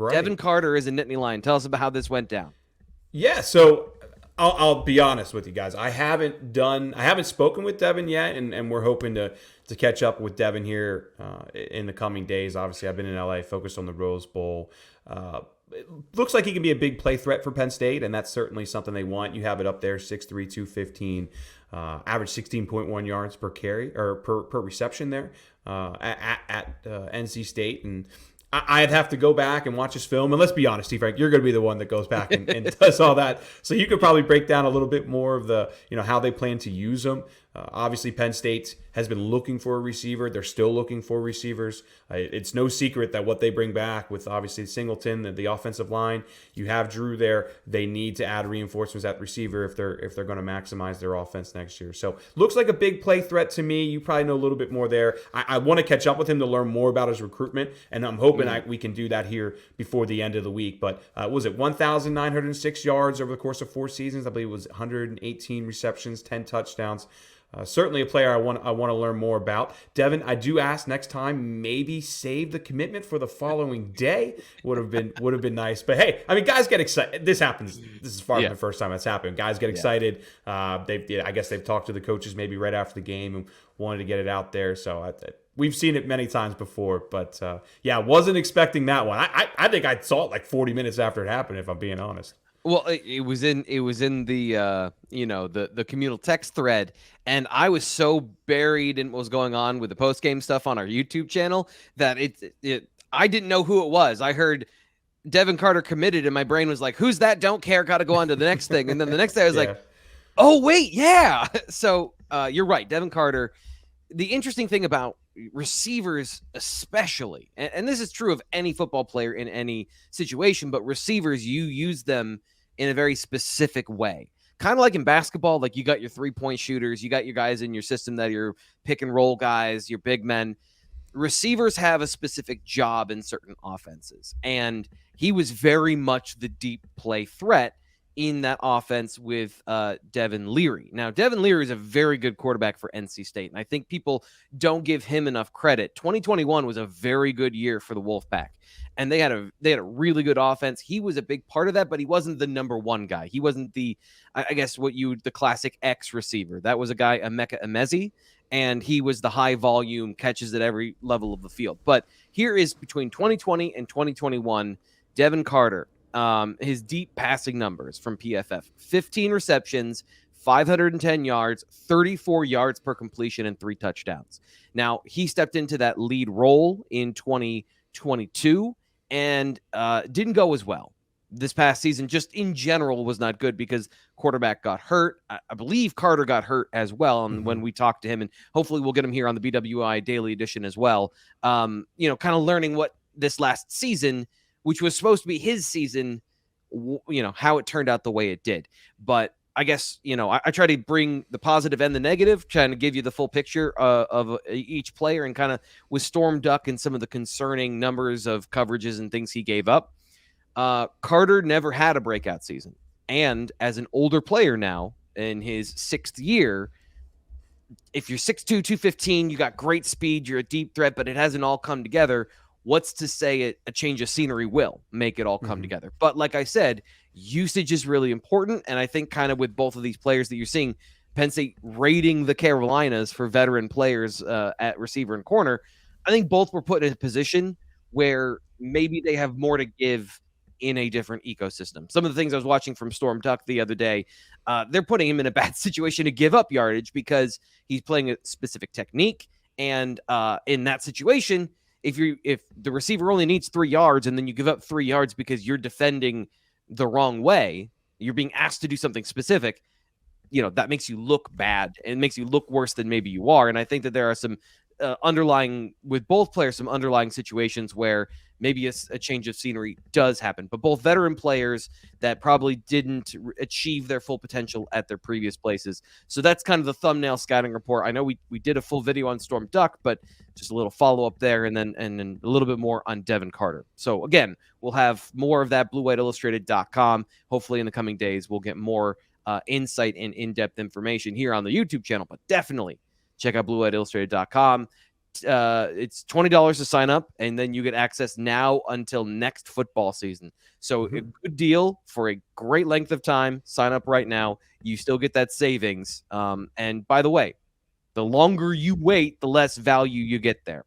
Right. Devin Carter is a Nittany Lion. Tell us about how this went down. Yeah, so I'll be honest with you guys. I haven't spoken with Devin yet, and we're hoping to catch up with Devin here in the coming days. Obviously, I've been in LA, focused on the Rose Bowl. It looks like he can be a big play threat for Penn State, and that's certainly something they want. You have it up there, 6'3", 215, average 16.1 yards per carry or per reception there at NC State, and I'd have to go back and watch his film. And let's be honest, Steve Frank, you're going to be the one that goes back and does all that. So you could probably break down a little bit more of the, how they plan to use them. Obviously, Penn State has been looking for a receiver. They're still looking for receivers. It's no secret that what they bring back with obviously Singleton, the offensive line, you have Drew there. They need to add reinforcements at receiver if they're going to maximize their offense next year. So looks like a big play threat to me. You probably know a little bit more there. I want to catch up with him to learn more about his recruitment, and I'm hoping we can do that here before the end of the week. But was it 1,906 yards over the course of 4 seasons? I believe it was 118 receptions, 10 touchdowns. Certainly a player I want to learn more about. Devin, I do ask next time, maybe save the commitment for the following day. Would have been nice. But hey, I mean, guys get excited. This happens. This is far from the first time that's happened. Guys get excited. I guess they've talked to the coaches maybe right after the game and wanted to get it out there. So we've seen it many times before. But wasn't expecting that one. I think I saw it like 40 minutes after it happened, if I'm being honest. Well, it was in the the communal text thread, and I was so buried in what was going on with the post game stuff on our YouTube channel that I didn't know who it was. I heard Devin Carter committed, and my brain was like, "Who's that? Don't care. Got to go on to the next thing." And then the next day, I was like, "Oh wait, yeah." So you're right, Devin Carter. The interesting thing about receivers especially, and this is true of any football player in any situation, but receivers, you use them in a very specific way. Kind of like in basketball, like you got your 3-point shooters, you got your guys in your system that are your pick and roll guys, your big men. Receivers have a specific job in certain offenses, and he was very much the deep play threat in that offense with Devin Leary. Now, Devin Leary is a very good quarterback for NC State, and I think people don't give him enough credit. 2021 was a very good year for the Wolfpack, and they had a really good offense. He was a big part of that, but he wasn't the number one guy. He wasn't the classic X receiver. That was a guy, Emeka Emezi, and he was the high volume catches at every level of the field. But here is between 2020 and 2021, Devin Carter. His deep passing numbers from PFF: 15 receptions, 510 yards, 34 yards per completion, and 3 touchdowns. Now, he stepped into that lead role in 2022 and didn't go as well. This past season, just in general, was not good because quarterback got hurt. I believe Carter got hurt as well. And when we talked to him, and hopefully we'll get him here on the BWI Daily Edition as well, kind of learning what this last season, which was supposed to be his season, how it turned out the way it did. But I guess, I try to bring the positive and the negative, trying to give you the full picture of each player, and kind of with Storm Duck and some of the concerning numbers of coverages and things he gave up. Carter never had a breakout season. And as an older player now in his 6th year, if you're 6'2", 215, you got great speed, you're a deep threat, but it hasn't all come together. What's to say a change of scenery will make it all come together? But like I said, usage is really important. And I think kind of with both of these players that you're seeing, Penn State raiding the Carolinas for veteran players at receiver and corner, I think both were put in a position where maybe they have more to give in a different ecosystem. Some of the things I was watching from Storm Duck the other day, they're putting him in a bad situation to give up yardage because he's playing a specific technique. And in that situation, if the receiver only needs 3 yards and then you give up 3 yards because you're defending the wrong way, you're being asked to do something specific, that makes you look bad and makes you look worse than maybe you are. And I think that there are some underlying situations where maybe a change of scenery does happen, but both veteran players that probably didn't achieve their full potential at their previous places. So that's kind of the thumbnail scouting report. I know we did a full video on Storm Duck, but just a little follow-up there, and then a little bit more on Devin Carter. So again, we'll have more of that, bluewhiteillustrated.com. Hopefully in the coming days, we'll get more insight and in-depth information here on the YouTube channel, but definitely check out bluewhiteillustrated.com. It's $20 to sign up, and then you get access now until next football season. So a good deal for a great length of time. Sign up right now. You still get that savings. And by the way, the longer you wait, the less value you get there.